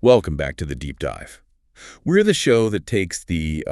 Welcome back to the Deep Dive. We're the show that takes the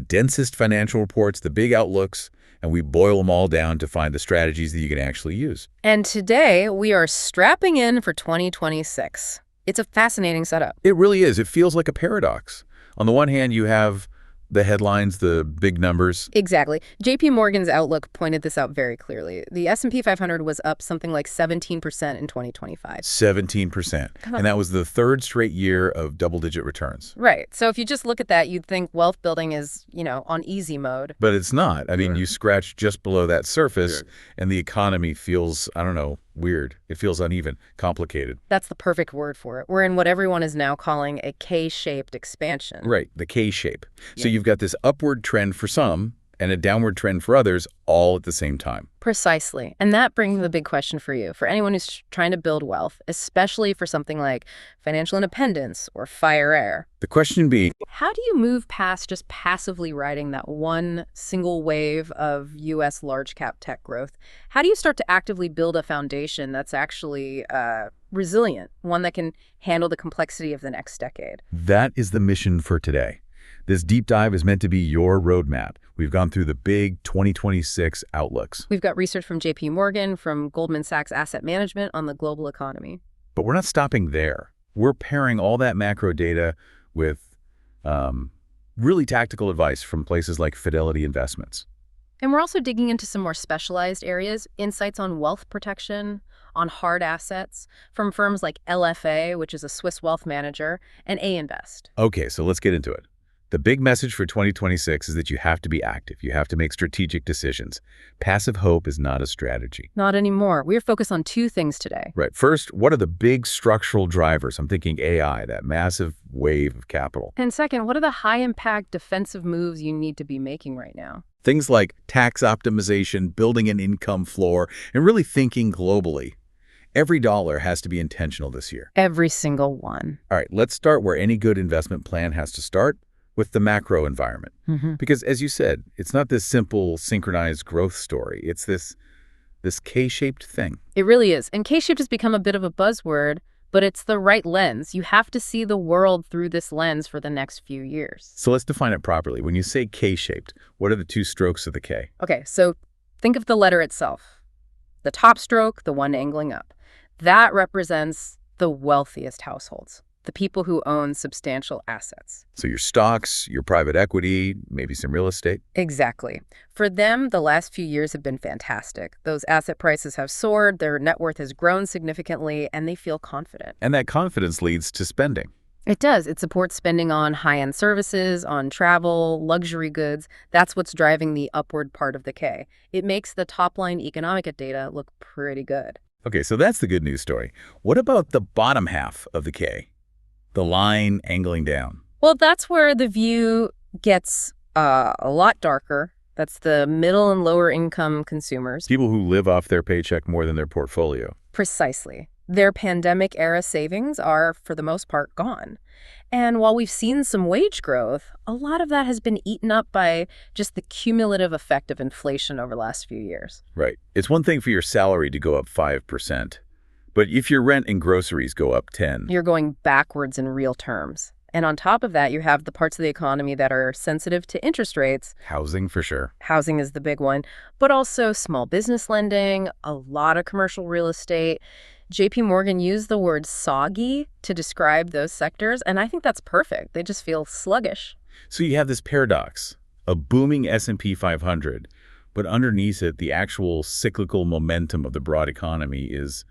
densest financial reports, the big outlooks, and we boil them all down to find the strategies that you can actually use. And today, we are strapping in for 2026. It's a fascinating setup. It really is. It feels like a paradox. On the one hand, you have the headlines, the big numbers. Exactly. JP Morgan's outlook pointed this out very clearly. The S&P 500 was up something like 17% in 2025. 17%. And that was the third straight year of double-digit returns. Right. So if you just look at that, you'd think wealth building is, on easy mode. But it's not. I mean, you scratch just below that surface, and the economy feels, I don't know, weird. It feels uneven, complicated. That's the perfect word for it. We're in what everyone is now calling a K-shaped expansion. Right, the K-shape. So you've got this upward trend for some and a downward trend for others all at the same time. Precisely. And that brings the big question for you, for anyone who's trying to build wealth, especially for something like financial independence or FIRE. The question being, how do you move past just passively riding that one single wave of U.S. large-cap tech growth? How do you start to actively build a foundation that's actually resilient, one that can handle the complexity of the next decade? That is the mission for today. This deep dive is meant to be your roadmap. We've gone through the big 2026 outlooks. We've got research from JP Morgan, from Goldman Sachs Asset Management on the global economy. But we're not stopping there. We're pairing all that macro data with really tactical advice from places like Fidelity Investments. And we're also digging into some more specialized areas, insights on wealth protection, on hard assets, from firms like LFA, which is a Swiss wealth manager, and A-Invest. Okay, so let's get into it. The big message for 2026 is that you have to be active. You have to make strategic decisions. Passive hope is not a strategy. Not anymore. We're focused on two things today. Right. First, what are the big structural drivers? I'm thinking AI, that massive wave of capital. And second, what are the high-impact defensive moves you need to be making right now? Things like tax optimization, building an income floor, and really thinking globally. Every dollar has to be intentional this year. Every single one. All right, let's start where any good investment plan has to start, with the macro environment. Because as you said, it's not this simple synchronized growth story. It's this K-shaped thing. It really is. And K-shaped has become a bit of a buzzword, but it's the right lens. You have to see the world through this lens for the next few years. So let's define it properly. When you say K-shaped, what are the two strokes of the K? Okay, so think of the letter itself. The top stroke, the one angling up. That represents the wealthiest households. The people who own substantial assets. So your stocks, your private equity, maybe some real estate? Exactly. For them, the last few years have been fantastic. Those asset prices have soared, their net worth has grown significantly, and they feel confident. And that confidence leads to spending. It does. It supports spending on high-end services, on travel, luxury goods. That's what's driving the upward part of the K. It makes the top-line economic data look pretty good. Okay, so that's the good news story. What about the bottom half of the K? The line angling down. Well, that's where the view gets a lot darker. That's the middle and lower income consumers. People who live off their paycheck more than their portfolio. Precisely. Their pandemic-era savings are, for the most part, gone. And while we've seen some wage growth, a lot of that has been eaten up by just the cumulative effect of inflation over the last few years. Right. It's one thing for your salary to go up 5%. But if your rent and groceries go up 10, you're going backwards in real terms. And on top of that, you have the parts of the economy that are sensitive to interest rates. Housing, for sure. Housing is the big one, but also small business lending, a lot of commercial real estate. JP Morgan used the word soggy to describe those sectors, and I think that's perfect. They just feel sluggish. So you have this paradox, a booming S&P 500, but underneath it, the actual cyclical momentum of the broad economy is,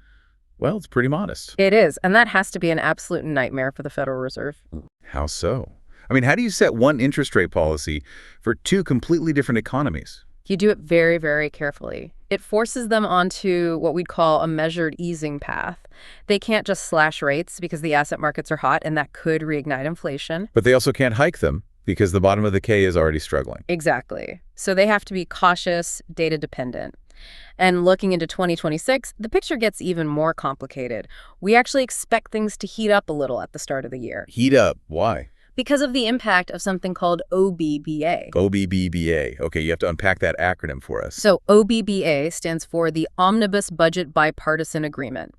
well, it's pretty modest. It is, and that has to be an absolute nightmare for the Federal Reserve. How so? I mean, how do you set one interest rate policy for two completely different economies? You do it very, very carefully. It forces them onto what we'd call a measured easing path. They can't just slash rates because the asset markets are hot, and that could reignite inflation. But they also can't hike them because the bottom of the K is already struggling. Exactly. So they have to be cautious, data-dependent. And looking into 2026, the picture gets even more complicated. We actually expect things to heat up a little at the start of the year. Heat up? Why? Because of the impact of something called OBBA. OBBA. Okay, you have to unpack that acronym for us. So OBBA stands for the Omnibus Budget Bipartisan Agreement.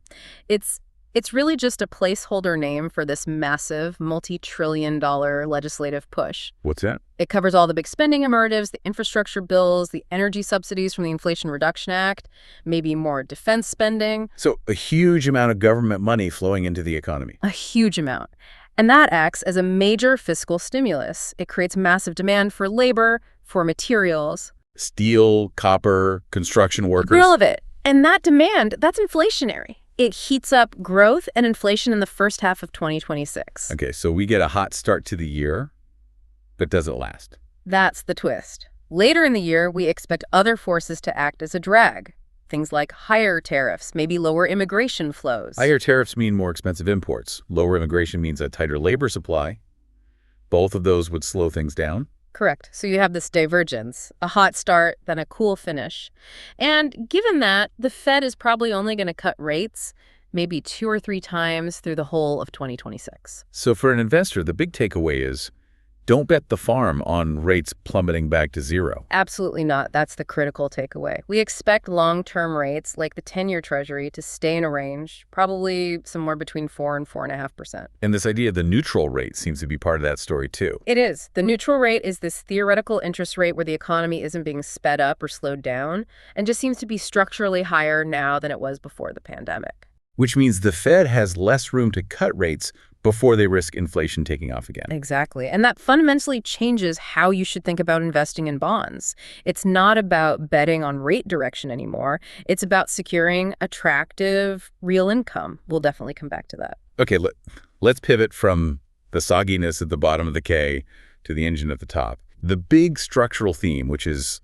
It's It's really just a placeholder name for this massive, multi-trillion-dollar legislative push. What's that? It covers all the big spending imperatives, the infrastructure bills, the energy subsidies from the Inflation Reduction Act, maybe more defense spending. So a huge amount of government money flowing into the economy. A huge amount. And that acts as a major fiscal stimulus. It creates massive demand for labor, for materials. Steel, copper, construction workers. All of it. And that demand, that's inflationary. It heats up growth and inflation in the first half of 2026. Okay, so we get a hot start to the year, but does it last? That's the twist. Later in the year, we expect other forces to act as a drag. Things like higher tariffs, maybe lower immigration flows. Higher tariffs mean more expensive imports. Lower immigration means a tighter labor supply. Both of those would slow things down. Correct. So you have this divergence, a hot start, then a cool finish. And given that, the Fed is probably only going to cut rates maybe 2 or 3 times through the whole of 2026. So for an investor, the big takeaway is don't bet the farm on rates plummeting back to zero. Absolutely not. That's the critical takeaway. We expect long-term rates, like the 10-year Treasury, to stay in a range, probably somewhere between 4 and 4.5%. And this idea of the neutral rate seems to be part of that story, too. It is. The neutral rate is this theoretical interest rate where the economy isn't being sped up or slowed down and just seems to be structurally higher now than it was before the pandemic. Which means the Fed has less room to cut rates before they risk inflation taking off again. Exactly. And that fundamentally changes how you should think about investing in bonds. It's not about betting on rate direction anymore. It's about securing attractive real income. We'll definitely come back to that. Okay, let's pivot from the sogginess at the bottom of the K to the engine at the top. The big structural theme, which is,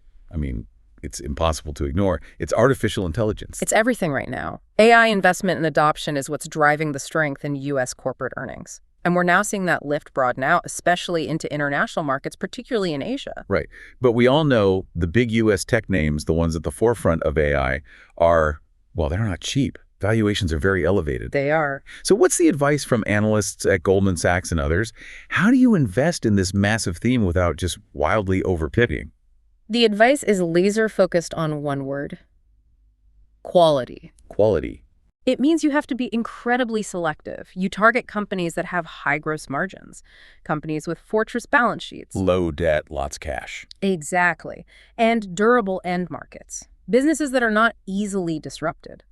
it's impossible to ignore. It's artificial intelligence. It's everything right now. AI investment and adoption is what's driving the strength in U.S. corporate earnings. And we're now seeing that lift broaden out, especially into international markets, particularly in Asia. Right. But we all know the big U.S. tech names, the ones at the forefront of AI, they're not cheap. Valuations are very elevated. They are. So what's the advice from analysts at Goldman Sachs and others? How do you invest in this massive theme without just wildly overpitting? The advice is laser-focused on one word: quality. Quality. It means you have to be incredibly selective. You target companies that have high gross margins, companies with fortress balance sheets. Low debt, lots of cash. Exactly. And durable end markets. Businesses that are not easily disrupted.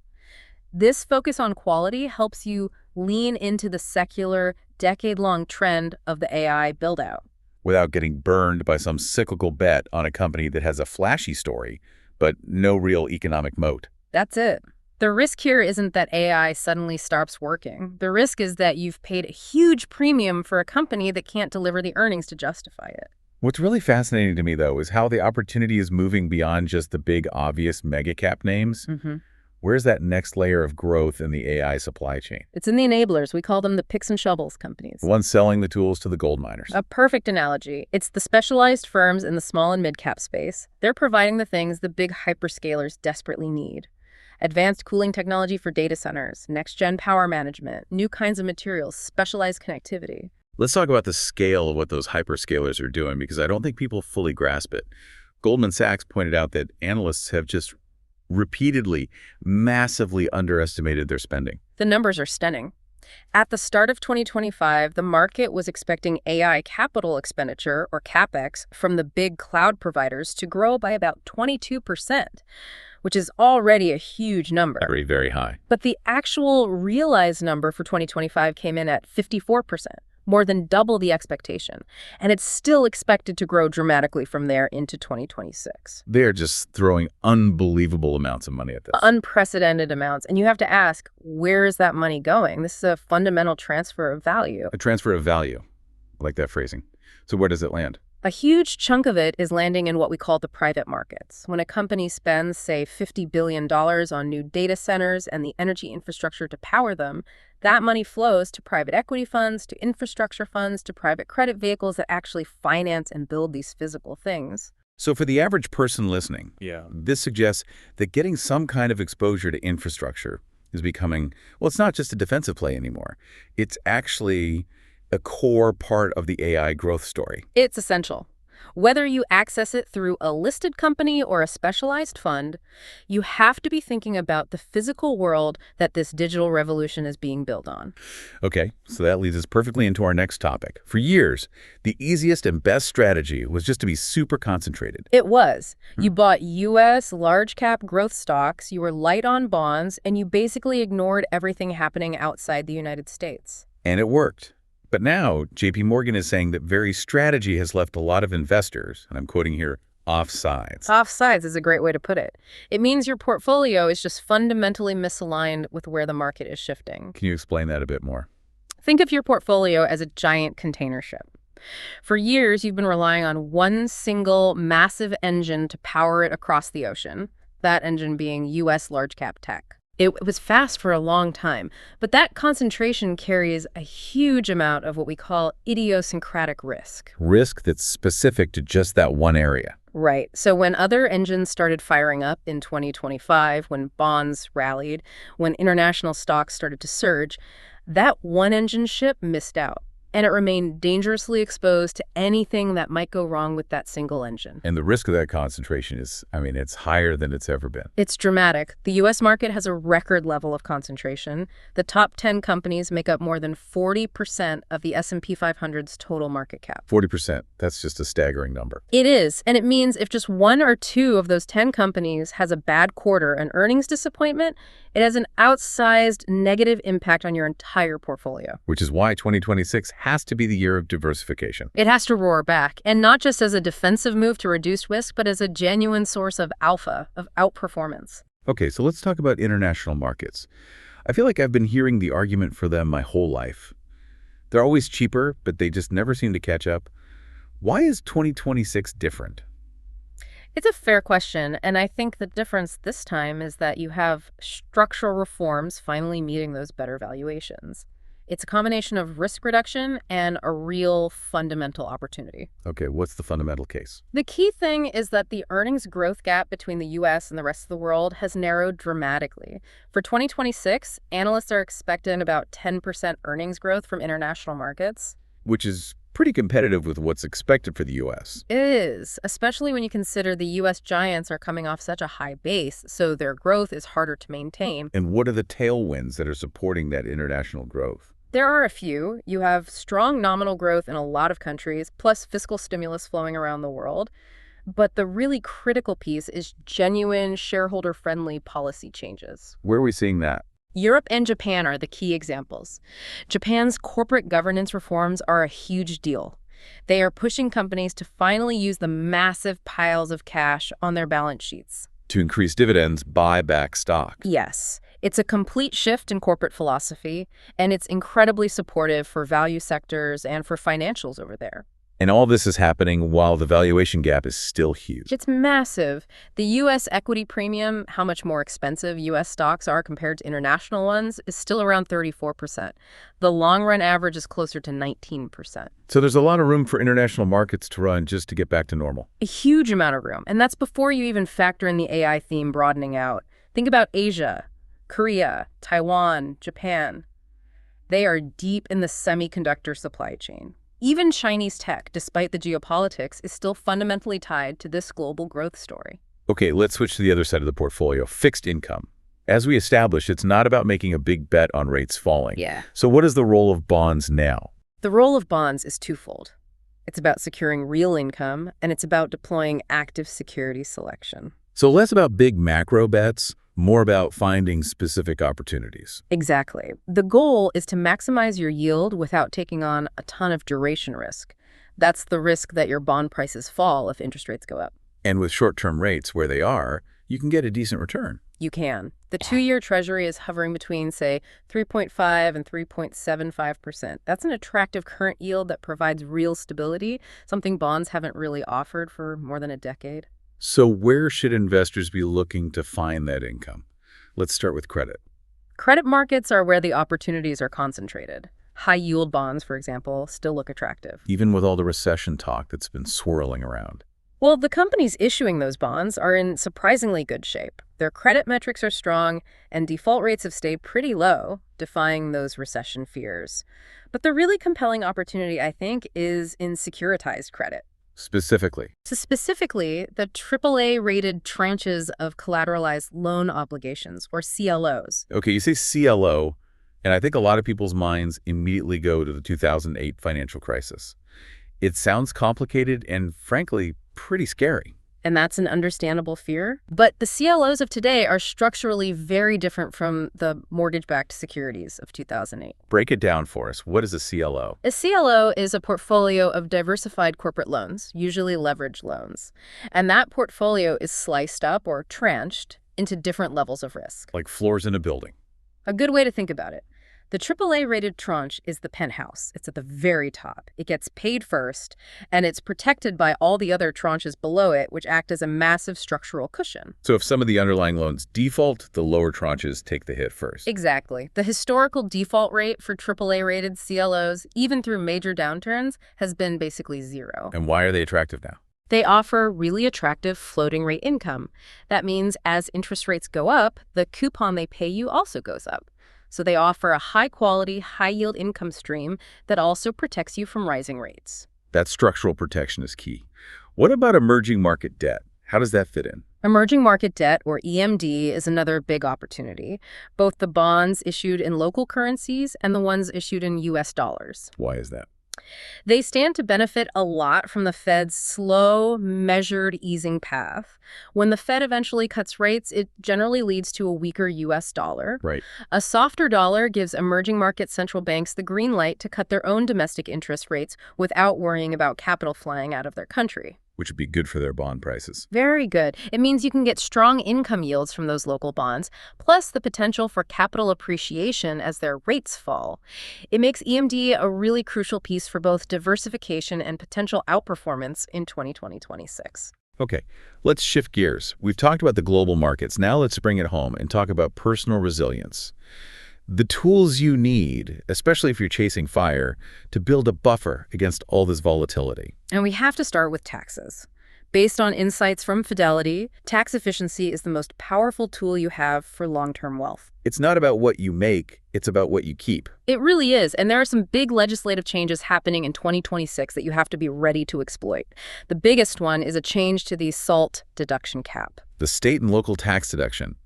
This focus on quality helps you lean into the secular, decade-long trend of the AI build-out. Without getting burned by some cyclical bet on a company that has a flashy story, but no real economic moat. That's it. The risk here isn't that AI suddenly stops working. The risk is that you've paid a huge premium for a company that can't deliver the earnings to justify it. What's really fascinating to me, though, is how the opportunity is moving beyond just the big, obvious mega-cap names. Where's that next layer of growth in the AI supply chain? It's in the enablers. We call them the picks and shovels companies. The ones selling the tools to the gold miners. A perfect analogy. It's the specialized firms in the small and mid-cap space. They're providing the things the big hyperscalers desperately need. Advanced cooling technology for data centers, next-gen power management, new kinds of materials, specialized connectivity. Let's talk about the scale of what those hyperscalers are doing, because I don't think people fully grasp it. Goldman Sachs pointed out that analysts have just repeatedly, massively underestimated their spending. The numbers are stunning. At the start of 2025, the market was expecting AI capital expenditure, or CapEx, from the big cloud providers to grow by about 22%, which is already a huge number. Very, very high. But the actual realized number for 2025 came in at 54%. More than double the expectation. And it's still expected to grow dramatically from there into 2026. They're just throwing unbelievable amounts of money at this. Unprecedented amounts. And you have to ask, where is that money going? This is a fundamental transfer of value. A transfer of value. I like that phrasing. So where does it land? A huge chunk of it is landing in what we call the private markets. When a company spends, say, $50 billion on new data centers and the energy infrastructure to power them, that money flows to private equity funds, to infrastructure funds, to private credit vehicles that actually finance and build these physical things. So for the average person listening, this suggests that getting some kind of exposure to infrastructure is becoming, it's not just a defensive play anymore. It's actually a core part of the AI growth story. It's essential. Whether you access it through a listed company or a specialized fund, you have to be thinking about the physical world that this digital revolution is being built on. Okay, so that leads us perfectly into our next topic. For years, the easiest and best strategy was just to be super concentrated. It was. You bought U.S. large-cap growth stocks, you were light on bonds, and you basically ignored everything happening outside the United States. And it worked. But now, JP Morgan is saying that very strategy has left a lot of investors, and I'm quoting here, offsides. Offsides is a great way to put it. It means your portfolio is just fundamentally misaligned with where the market is shifting. Can you explain that a bit more? Think of your portfolio as a giant container ship. For years, you've been relying on one single massive engine to power it across the ocean, that engine being U.S. large-cap tech. It was fast for a long time, but that concentration carries a huge amount of what we call idiosyncratic risk. Risk that's specific to just that one area. Right. So when other engines started firing up in 2025, when bonds rallied, when international stocks started to surge, that one engine ship missed out. And it remained dangerously exposed to anything that might go wrong with that single engine. And the risk of that concentration is, it's higher than it's ever been. It's dramatic. The U.S. market has a record level of concentration. The top 10 companies make up more than 40% of the S&P 500's total market cap. 40%. That's just a staggering number. It is, and it means if just one or two of those 10 companies has a bad quarter and earnings disappointment, it has an outsized negative impact on your entire portfolio. Which is why 2026 has to be the year of diversification. It has to roar back, and not just as a defensive move to reduce risk, but as a genuine source of alpha, of outperformance. Okay, so let's talk about international markets. I feel like I've been hearing the argument for them my whole life. They're always cheaper, but they just never seem to catch up. Why is 2026 different? It's a fair question, and I think the difference this time is that you have structural reforms finally meeting those better valuations. It's a combination of risk reduction and a real fundamental opportunity. Okay, what's the fundamental case? The key thing is that the earnings growth gap between the U.S. and the rest of the world has narrowed dramatically. For 2026, analysts are expecting about 10% earnings growth from international markets. Which is pretty competitive with what's expected for the U.S. It is, especially when you consider the U.S. giants are coming off such a high base, so their growth is harder to maintain. And what are the tailwinds that are supporting that international growth? There are a few. You have strong nominal growth in a lot of countries, plus fiscal stimulus flowing around the world. But the really critical piece is genuine shareholder-friendly policy changes. Where are we seeing that? Europe and Japan are the key examples. Japan's corporate governance reforms are a huge deal. They are pushing companies to finally use the massive piles of cash on their balance sheets. To increase dividends, buy back stock. Yes. It's a complete shift in corporate philosophy, and it's incredibly supportive for value sectors and for financials over there. And all this is happening while the valuation gap is still huge. It's massive. The U.S. equity premium, how much more expensive U.S. stocks are compared to international ones, is still around 34%. The long-run average is closer to 19%. So there's a lot of room for international markets to run just to get back to normal. A huge amount of room. And that's before you even factor in the AI theme broadening out. Think about Asia, Korea, Taiwan, Japan. They are deep in the semiconductor supply chain. Even Chinese tech, despite the geopolitics, is still fundamentally tied to this global growth story. Okay, let's switch to the other side of the portfolio, fixed income. As we established, it's not about making a big bet on rates falling. Yeah. So what is the role of bonds now? The role of bonds is twofold. It's about securing real income, and it's about deploying active security selection. So less about big macro bets, more about finding specific opportunities. Exactly. The goal is to maximize your yield without taking on a ton of duration risk. That's the risk that your bond prices fall if interest rates go up. And with short-term rates where they are, you can get a decent return. You can. The 2-year Treasury is hovering between, say, 3.5 and 3.75%. That's an attractive current yield that provides real stability, something bonds haven't really offered for more than a decade. So where should investors be looking to find that income? Let's start with credit. Credit markets are where the opportunities are concentrated. High-yield bonds, for example, still look attractive. Even with all the recession talk that's been swirling around. Well, the companies issuing those bonds are in surprisingly good shape. Their credit metrics are strong, and default rates have stayed pretty low, defying those recession fears. But the really compelling opportunity, I think, is in securitized credit. Specifically. So specifically, the AAA-rated tranches of collateralized loan obligations, or CLOs. Okay, you say CLO, and I think a lot of people's minds immediately go to the 2008 financial crisis. It sounds complicated and, frankly, pretty scary. And that's an understandable fear. But the CLOs of today are structurally very different from the mortgage-backed securities of 2008. Break it down for us. What is a CLO? A CLO is a portfolio of diversified corporate loans, usually leveraged loans. And that portfolio is sliced up or tranched into different levels of risk. Like floors in a building. A good way to think about it. The AAA-rated tranche is the penthouse. It's at the very top. It gets paid first, and it's protected by all the other tranches below it, which act as a massive structural cushion. So if some of the underlying loans default, the lower tranches take the hit first. Exactly. The historical default rate for AAA-rated CLOs, even through major downturns, has been basically zero. And why are they attractive now? They offer really attractive floating rate income. That means as interest rates go up, the coupon they pay you also goes up. So they offer a high-quality, high-yield income stream that also protects you from rising rates. That structural protection is key. What about emerging market debt? How does that fit in? Emerging market debt, or EMD, is another big opportunity. Both the bonds issued in local currencies and the ones issued in U.S. dollars. Why is that? They stand to benefit a lot from the Fed's slow, measured easing path. When the Fed eventually cuts rates, it generally leads to a weaker U.S. dollar. Right. A softer dollar gives emerging market central banks the green light to cut their own domestic interest rates without worrying about capital flying out of their country. Which would be good for their bond prices. Very good. It means you can get strong income yields from those local bonds, plus the potential for capital appreciation as their rates fall. It makes EMD a really crucial piece for both diversification and potential outperformance in 2020-26. Okay, let's shift gears. We've talked about the global markets. Now let's bring it home and talk about personal resilience. The tools you need, especially if you're chasing fire, to build a buffer against all this volatility. And we have to start with taxes. Based on insights from Fidelity, tax efficiency is the most powerful tool you have for long-term wealth. It's not about what you make, it's about what you keep. It really is, and there are some big legislative changes happening in 2026 that you have to be ready to exploit. The biggest one is a change to the SALT deduction cap. The state and local tax deduction.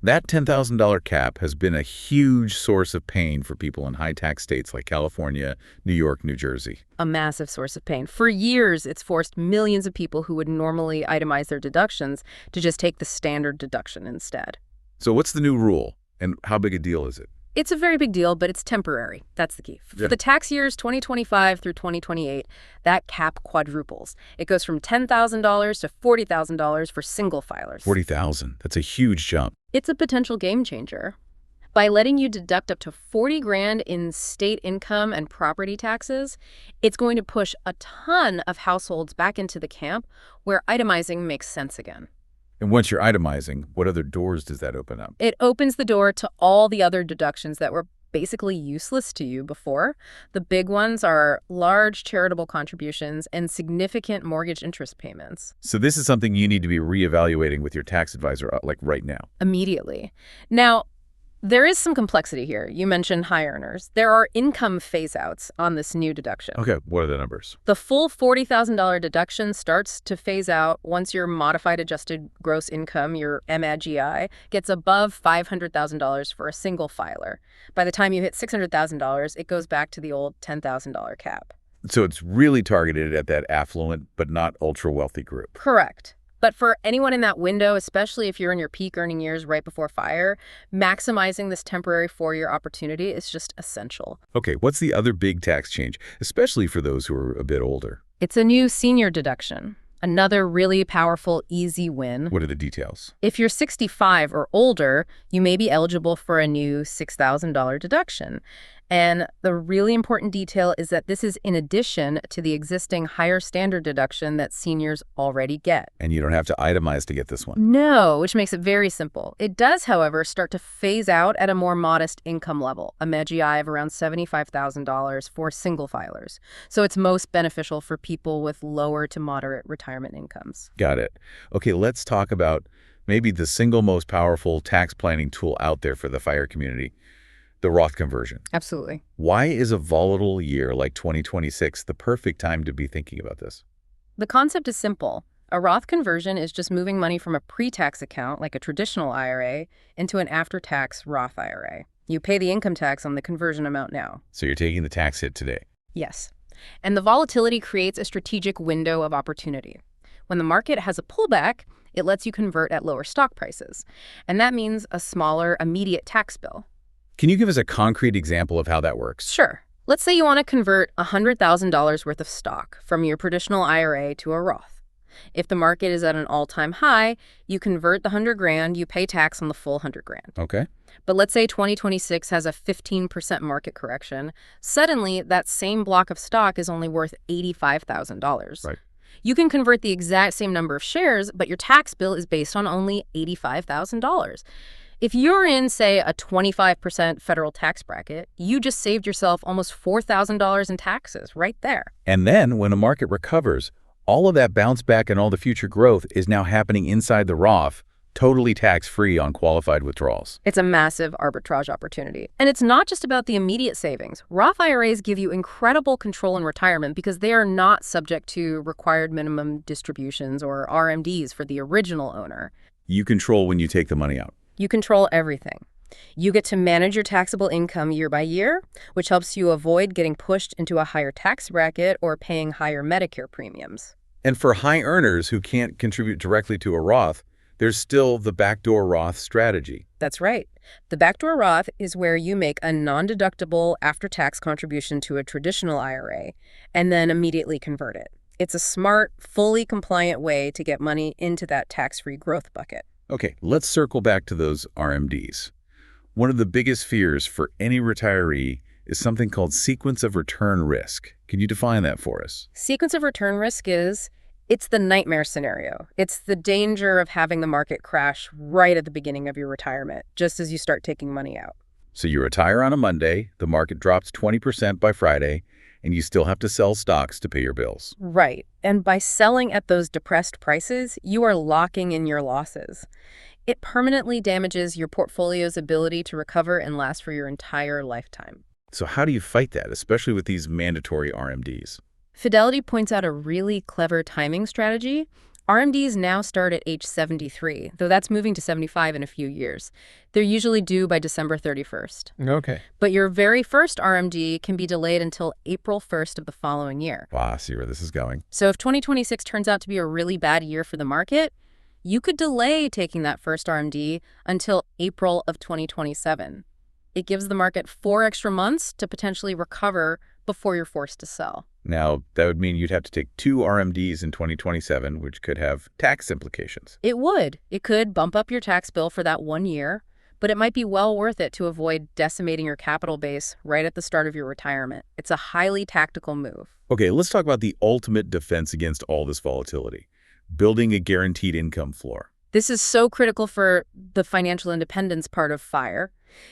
That $10,000 cap has been a huge source of pain for people in high-tax states like California, New York, New Jersey. A massive source of pain. For years, it's forced millions of people who would normally itemize their deductions to just take the standard deduction instead. So what's the new rule, and how big a deal is it? It's a very big deal, but it's temporary. That's the key. For the tax years 2025 through 2028, that cap quadruples. It goes from $10,000 to $40,000 for single filers. $40,000. That's a huge jump. It's a potential game changer. By letting you deduct up to $40,000 in state income and property taxes, it's going to push a ton of households back into the camp where itemizing makes sense again. And once you're itemizing, what other doors does that open up? It opens the door to all the other deductions that were basically useless to you before. The big ones are large charitable contributions and significant mortgage interest payments. So this is something you need to be reevaluating with your tax advisor, like right now. Immediately. Now, there is some complexity here. You mentioned high earners. There are income phase-outs on this new deduction. Okay, what are the numbers? The full $40,000 deduction starts to phase out once your modified adjusted gross income, your MAGI, gets above $500,000 for a single filer. By the time you hit $600,000, it goes back to the old $10,000 cap. So it's really targeted at that affluent but not ultra-wealthy group. Correct. But for anyone in that window, especially if you're in your peak earning years right before fire, maximizing this temporary 4-year opportunity is just essential. Okay, what's the other big tax change, especially for those who are a bit older? It's a new senior deduction. Another really powerful, easy win. What are the details? If you're 65 or older, you may be eligible for a new $6,000 deduction. And the really important detail is that this is in addition to the existing higher standard deduction that seniors already get. And you don't have to itemize to get this one. No, which makes it very simple. It does, however, start to phase out at a more modest income level, a MAGI of around $75,000 for single filers. So it's most beneficial for people with lower to moderate retirement incomes. Got it. Okay, let's talk about maybe the single most powerful tax planning tool out there for the FIRE community. The Roth conversion. Absolutely. Why is a volatile year like 2026 the perfect time to be thinking about this? The concept is simple. A Roth conversion is just moving money from a pre-tax account, like a traditional IRA, into an after-tax Roth IRA. You pay the income tax on the conversion amount now. So you're taking the tax hit today. Yes. And the volatility creates a strategic window of opportunity. When the market has a pullback, it lets you convert at lower stock prices. And that means a smaller, immediate tax bill. Can you give us a concrete example of how that works? Sure. Let's say you want to convert $100,000 worth of stock from your traditional IRA to a Roth. If the market is at an all-time high, you convert the 100 grand, you pay tax on the full 100 grand. Okay. But let's say 2026 has a 15% market correction. Suddenly, that same block of stock is only worth $85,000. Right. You can convert the exact same number of shares, but your tax bill is based on only $85,000. If you're in, say, a 25% federal tax bracket, you just saved yourself almost $4,000 in taxes right there. And then when the market recovers, all of that bounce back and all the future growth is now happening inside the Roth, totally tax-free on qualified withdrawals. It's a massive arbitrage opportunity. And it's not just about the immediate savings. Roth IRAs give you incredible control in retirement because they are not subject to required minimum distributions or RMDs for the original owner. You control when you take the money out. You control everything. You get to manage your taxable income year by year, which helps you avoid getting pushed into a higher tax bracket or paying higher Medicare premiums. And for high earners who can't contribute directly to a Roth, there's still the backdoor Roth strategy. That's right. The backdoor Roth is where you make a non-deductible after-tax contribution to a traditional IRA and then immediately convert it. It's a smart, fully compliant way to get money into that tax-free growth bucket. Okay, let's circle back to those RMDs. One of the biggest fears for any retiree is something called sequence of return risk. Can you define that for us? Sequence of return risk it's the nightmare scenario. It's the danger of having the market crash right at the beginning of your retirement, just as you start taking money out. So you retire on a Monday, the market drops 20% by Friday, and you still have to sell stocks to pay your bills. Right. And by selling at those depressed prices, you are locking in your losses. It permanently damages your portfolio's ability to recover and last for your entire lifetime. So how do you fight that, especially with these mandatory RMDs? Fidelity points out a really clever timing strategy. RMDs now start at age 73, though that's moving to 75 in a few years. They're usually due by December 31st. Okay. But your very first RMD can be delayed until April 1st of the following year. Wow, I see where this is going. So if 2026 turns out to be a really bad year for the market, you could delay taking that first RMD until April of 2027. It gives the market 4 extra months to potentially recover before you're forced to sell. Now, that would mean you'd have to take 2 RMDs in 2027, which could have tax implications. It would. It could bump up your tax bill for that 1 year, but it might be well worth it to avoid decimating your capital base right at the start of your retirement. It's a highly tactical move. Okay, let's talk about the ultimate defense against all this volatility, building a guaranteed income floor. This is so critical for the financial independence part of FIRE.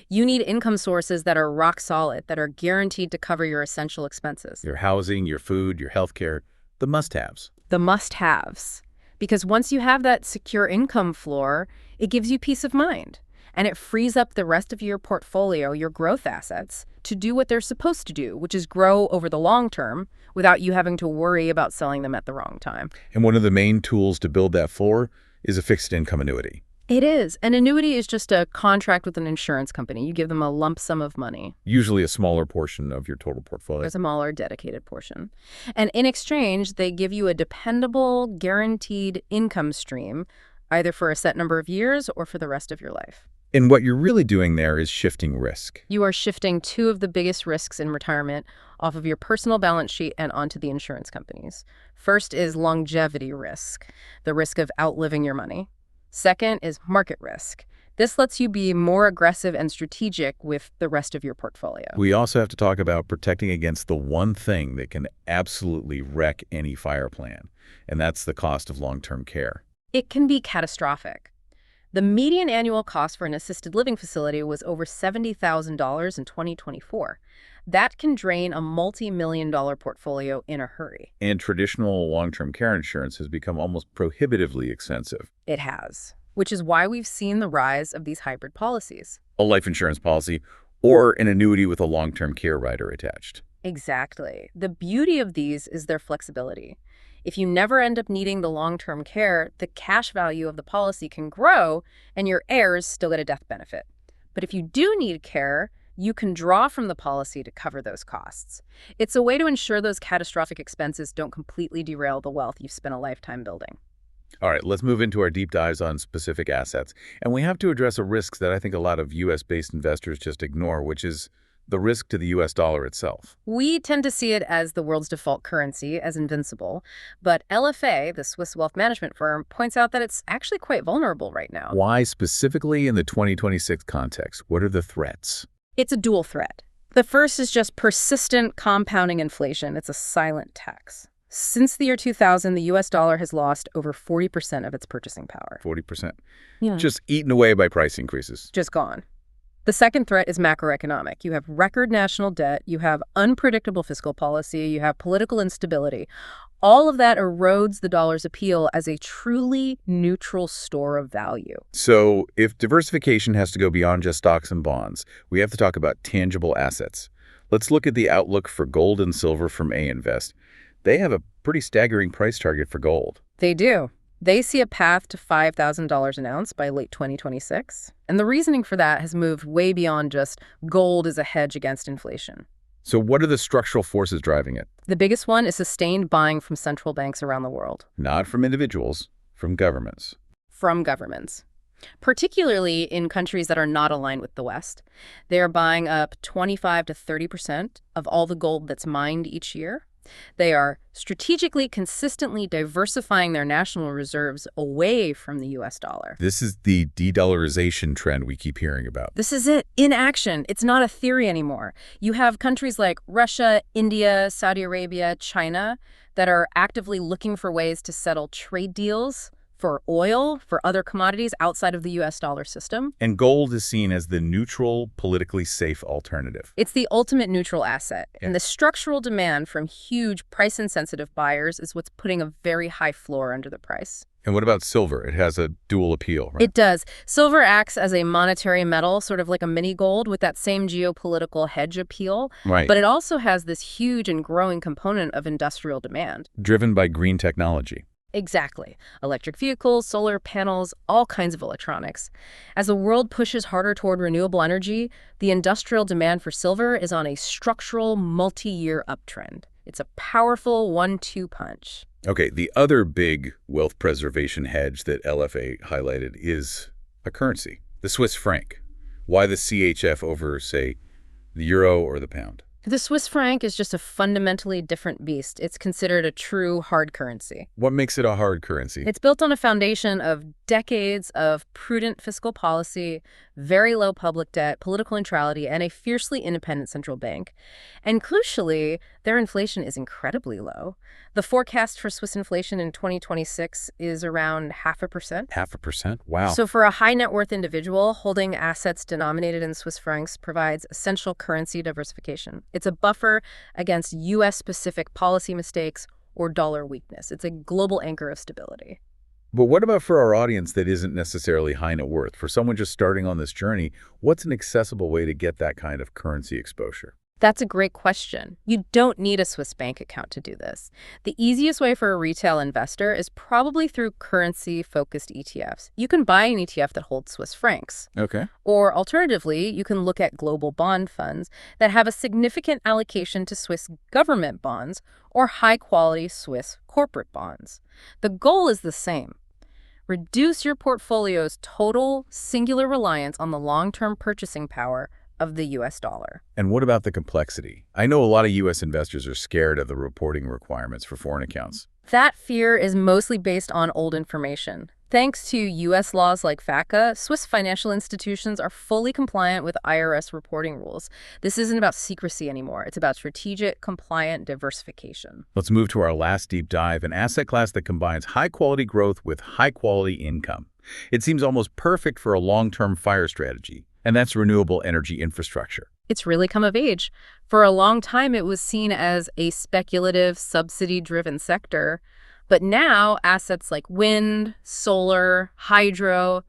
You need income sources that are rock solid, that are guaranteed to cover your essential expenses. Your housing, your food, your healthcare, the must-haves. The must-haves. Because once you have that secure income floor, it gives you peace of mind. And it frees up the rest of your portfolio, your growth assets, to do what they're supposed to do, which is grow over the long term without you having to worry about selling them at the wrong time. And one of the main tools to build that floor is a fixed income annuity. It is. An annuity is just a contract with an insurance company. You give them a lump sum of money. Usually a smaller portion of your total portfolio. A smaller, dedicated portion. And in exchange, they give you a dependable, guaranteed income stream, either for a set number of years or for the rest of your life. And what you're really doing there is shifting risk. You are shifting 2 of the biggest risks in retirement off of your personal balance sheet and onto the insurance companies. First is longevity risk, the risk of outliving your money. Second is market risk. This lets you be more aggressive and strategic with the rest of your portfolio. We also have to talk about protecting against the one thing that can absolutely wreck any FIRE plan, and that's the cost of long-term care. It can be catastrophic. The median annual cost for an assisted living facility was over $70,000 in 2024. That can drain a multi-million-dollar portfolio in a hurry. And traditional long-term care insurance has become almost prohibitively expensive. It has, which is why we've seen the rise of these hybrid policies. A life insurance policy or an annuity with a long-term care rider attached. Exactly. The beauty of these is their flexibility. If you never end up needing the long-term care, the cash value of the policy can grow and your heirs still get a death benefit. But if you do need care, you can draw from the policy to cover those costs. It's a way to ensure those catastrophic expenses don't completely derail the wealth you've spent a lifetime building. All right, let's move into our deep dives on specific assets. And we have to address a risk that I think a lot of U.S.-based investors just ignore, which is the risk to the U.S. dollar itself. We tend to see it as the world's default currency, as invincible, but LFA, the Swiss wealth management firm, points out that it's actually quite vulnerable right now. Why specifically in the 2026 context? What are the threats? It's a dual threat. The first is just persistent compounding inflation. It's a silent tax. Since the year 2000, the U.S. dollar has lost over 40% of its purchasing power. 40%. Yeah. Just eaten away by price increases. Just gone. The second threat is macroeconomic. You have record national debt, you have unpredictable fiscal policy, you have political instability. All of that erodes the dollar's appeal as a truly neutral store of value. So if diversification has to go beyond just stocks and bonds, we have to talk about tangible assets. Let's look at the outlook for gold and silver from A Invest. They have a pretty staggering price target for gold. They do. They see a path to $5,000 an ounce by late 2026. And the reasoning for that has moved way beyond just gold as a hedge against inflation. So what are the structural forces driving it? The biggest one is sustained buying from central banks around the world. Not from individuals, from governments. From governments. Particularly in countries that are not aligned with the West. They are buying up 25 to 30% of all the gold that's mined each year. They are strategically, consistently diversifying their national reserves away from the U.S. dollar. This is the de-dollarization trend we keep hearing about. This is it, in action. It's not a theory anymore. You have countries like Russia, India, Saudi Arabia, China that are actively looking for ways to settle trade deals for oil, for other commodities outside of the U.S. dollar system. And gold is seen as the neutral, politically safe alternative. It's the ultimate neutral asset. Yeah. And the structural demand from huge price-insensitive buyers is what's putting a very high floor under the price. And what about silver? It has a dual appeal, right? It does. Silver acts as a monetary metal, sort of like a mini gold with that same geopolitical hedge appeal. Right. But it also has this huge and growing component of industrial demand. Driven by green technology. Exactly. Electric vehicles, solar panels, all kinds of electronics. As the world pushes harder toward renewable energy, the industrial demand for silver is on a structural, multi-year uptrend. It's a powerful 1-2 punch. Okay, the other big wealth preservation hedge that LFA highlighted is a currency, the Swiss franc. Why the CHF over, say, the euro or the pound? The Swiss franc is just a fundamentally different beast. It's considered a true hard currency. What makes it a hard currency? It's built on a foundation of decades of prudent fiscal policy, very low public debt, political neutrality, and a fiercely independent central bank. And crucially, their inflation is incredibly low. The forecast for Swiss inflation in 2026 is around 0.5%. 0.5%? Wow. So for a high net worth individual, holding assets denominated in Swiss francs provides essential currency diversification. It's a buffer against U.S.-specific policy mistakes or dollar weakness. It's a global anchor of stability. But what about for our audience that isn't necessarily high net worth? For someone just starting on this journey, what's an accessible way to get that kind of currency exposure? That's a great question. You don't need a Swiss bank account to do this. The easiest way for a retail investor is probably through currency-focused ETFs. You can buy an ETF that holds Swiss francs. Okay. Or alternatively, you can look at global bond funds that have a significant allocation to Swiss government bonds or high-quality Swiss corporate bonds. The goal is the same. Reduce your portfolio's total singular reliance on the long-term purchasing power of the U.S. dollar. And what about the complexity? I know a lot of U.S. investors are scared of the reporting requirements for foreign accounts. That fear is mostly based on old information. Thanks to U.S. laws like FATCA, Swiss financial institutions are fully compliant with IRS reporting rules. This isn't about secrecy anymore. It's about strategic, compliant diversification. Let's move to our last deep dive, an asset class that combines high-quality growth with high-quality income. It seems almost perfect for a long-term FIRE strategy. And that's renewable energy infrastructure. It's really come of age. For a long time, it was seen as a speculative, subsidy-driven sector. But now, assets like wind, solar, hydro,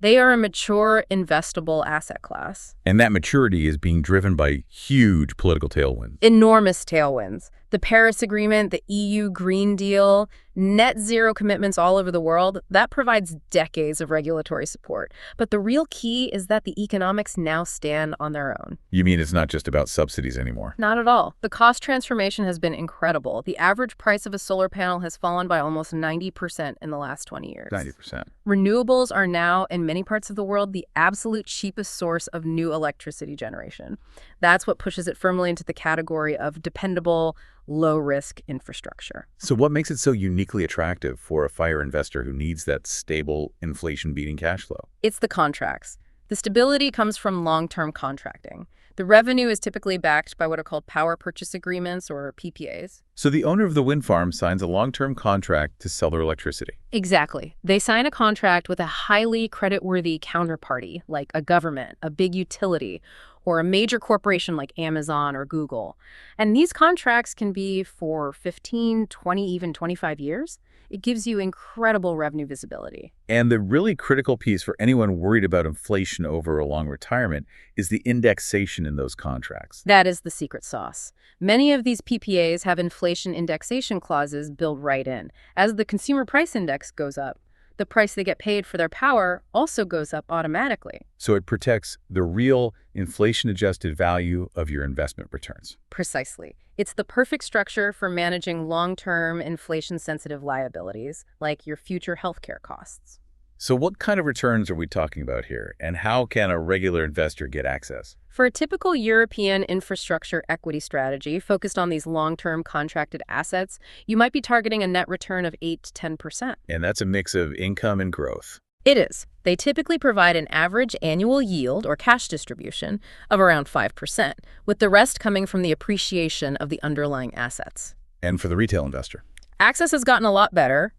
They are a mature, investable asset class. And that maturity is being driven by huge political tailwinds. Enormous tailwinds. The Paris Agreement, the EU Green Deal, net zero commitments all over the world, that provides decades of regulatory support. But the real key is that the economics now stand on their own. You mean it's not just about subsidies anymore? Not at all. The cost transformation has been incredible. The average price of a solar panel has fallen by almost 90% in the last 20 years. 90%. Renewables are now, in many parts of the world, the absolute cheapest source of new electricity generation. That's what pushes it firmly into the category of dependable, low-risk infrastructure. So what makes it so uniquely attractive for a FIRE investor who needs that stable, inflation-beating cash flow? It's the contracts. The stability comes from long-term contracting. The revenue is typically backed by what are called power purchase agreements, or PPAs. So the owner of the wind farm signs a long-term contract to sell their electricity. Exactly. They sign a contract with a highly creditworthy counterparty, like a government, a big utility, or a major corporation like Amazon or Google. And these contracts can be for 15, 20, even 25 years. It gives you incredible revenue visibility. And the really critical piece for anyone worried about inflation over a long retirement is the indexation in those contracts. That is the secret sauce. Many of these PPAs have inflation indexation clauses built right in. As the consumer price index goes up, the price they get paid for their power also goes up automatically. So it protects the real inflation-adjusted value of your investment returns. Precisely. It's the perfect structure for managing long-term inflation-sensitive liabilities, like your future healthcare costs. So what kind of returns are we talking about here, and how can a regular investor get access? For a typical European infrastructure equity strategy focused on these long-term contracted assets, you might be targeting a net return of 8 to 10%. And that's a mix of income and growth. It is. They typically provide an average annual yield or cash distribution of around 5%, with the rest coming from the appreciation of the underlying assets. And for the retail investor? Access has gotten a lot better.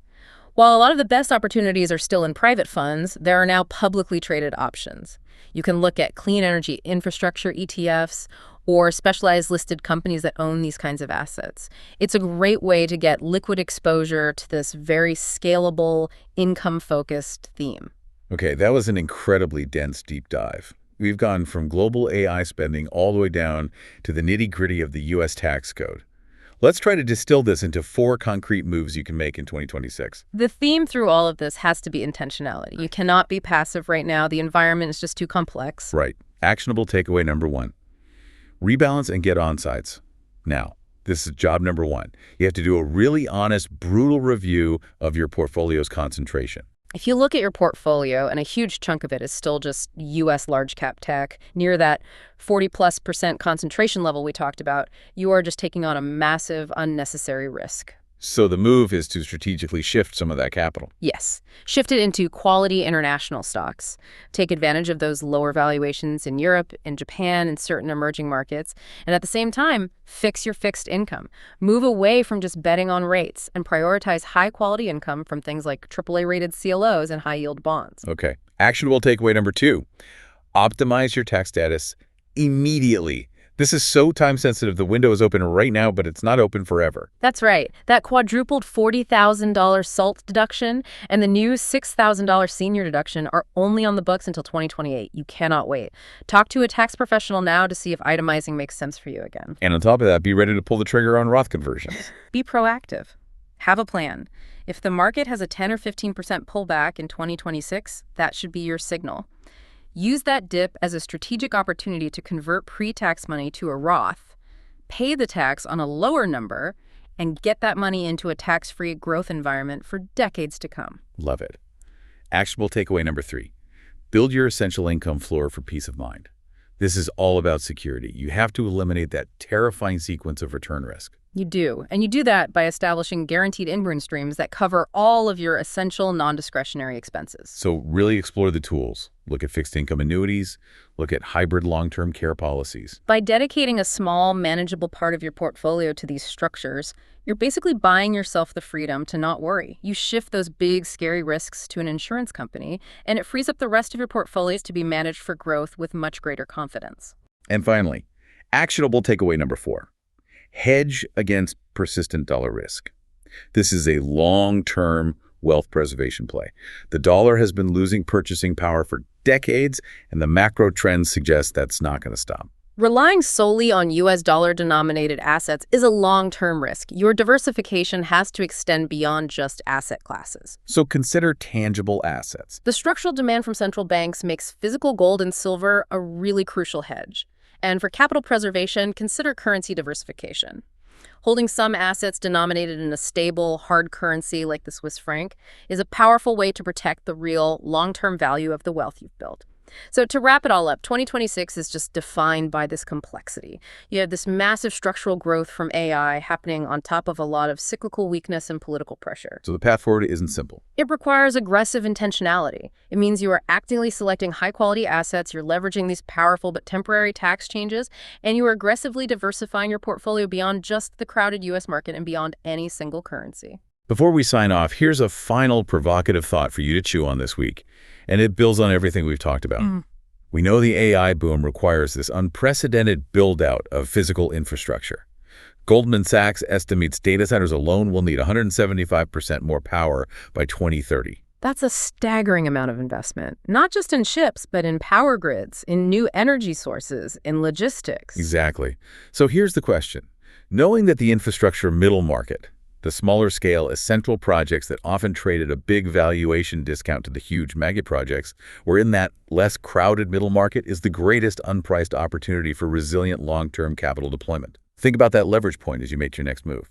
While a lot of the best opportunities are still in private funds, there are now publicly traded options. You can look at clean energy infrastructure ETFs or specialized listed companies that own these kinds of assets. It's a great way to get liquid exposure to this very scalable, income-focused theme. Okay, that was an incredibly dense deep dive. We've gone from global AI spending all the way down to the nitty-gritty of the U.S. tax code. Let's try to distill this into 4 concrete moves you can make in 2026. The theme through all of this has to be intentionality. You cannot be passive right now. The environment is just too complex. Right. Actionable takeaway number 1. Rebalance and get onsides. Now, this is job number 1. You have to do a really honest, brutal review of your portfolio's concentration. If you look at your portfolio, and a huge chunk of it is still just U.S. large cap tech, near that 40+% concentration level we talked about, you are just taking on a massive, unnecessary risk. So the move is to strategically shift some of that capital. Yes. Shift it into quality international stocks. Take advantage of those lower valuations in Europe, in Japan, and certain emerging markets. And at the same time, fix your fixed income. Move away from just betting on rates and prioritize high-quality income from things like AAA-rated CLOs and high-yield bonds. Okay. Actionable takeaway number 2. Optimize your tax status immediately. This is so time-sensitive. The window is open right now, but it's not open forever. That's right. That quadrupled $40,000 SALT deduction and the new $6,000 senior deduction are only on the books until 2028. You cannot wait. Talk to a tax professional now to see if itemizing makes sense for you again. And on top of that, be ready to pull the trigger on Roth conversions. Be proactive. Have a plan. If the market has a 10 or 15% pullback in 2026, that should be your signal. Use that dip as a strategic opportunity to convert pre-tax money to a Roth, pay the tax on a lower number, and get that money into a tax-free growth environment for decades to come. Love it. Actionable takeaway number 3. Build your essential income floor for peace of mind. This is all about security. You have to eliminate that terrifying sequence of return risk. You do. And you do that by establishing guaranteed in-burn streams that cover all of your essential non-discretionary expenses. So really explore the tools. Look at fixed income annuities. Look at hybrid long-term care policies. By dedicating a small, manageable part of your portfolio to these structures, you're basically buying yourself the freedom to not worry. You shift those big, scary risks to an insurance company, and it frees up the rest of your portfolios to be managed for growth with much greater confidence. And finally, actionable takeaway number 4. Hedge against persistent dollar risk. This is a long-term, wealth preservation play. The dollar has been losing purchasing power for decades, and the macro trends suggest that's not going to stop. Relying solely on U.S. dollar-denominated assets is a long-term risk. Your diversification has to extend beyond just asset classes. So consider tangible assets. The structural demand from central banks makes physical gold and silver a really crucial hedge. And for capital preservation, consider currency diversification. Holding some assets denominated in a stable, hard currency like the Swiss franc is a powerful way to protect the real, long-term value of the wealth you've built. So to wrap it all up, 2026 is just defined by this complexity. You have this massive structural growth from AI happening on top of a lot of cyclical weakness and political pressure. So the path forward isn't simple. It requires aggressive intentionality. It means you are actively selecting high-quality assets, you're leveraging these powerful but temporary tax changes, and you are aggressively diversifying your portfolio beyond just the crowded U.S. market and beyond any single currency. Before we sign off, here's a final provocative thought for you to chew on this week, and it builds on everything we've talked about. We know the AI boom requires this unprecedented build-out of physical infrastructure. Goldman Sachs estimates data centers alone will need 175% more power by 2030. That's a staggering amount of investment, not just in chips, but in power grids, in new energy sources, in logistics. Exactly. So here's the question. Knowing that the infrastructure middle market, the smaller scale, essential projects that often trade at a big valuation discount to the huge mega projects, where in that less crowded middle market is the greatest unpriced opportunity for resilient long-term capital deployment. Think about that leverage point as you make your next move.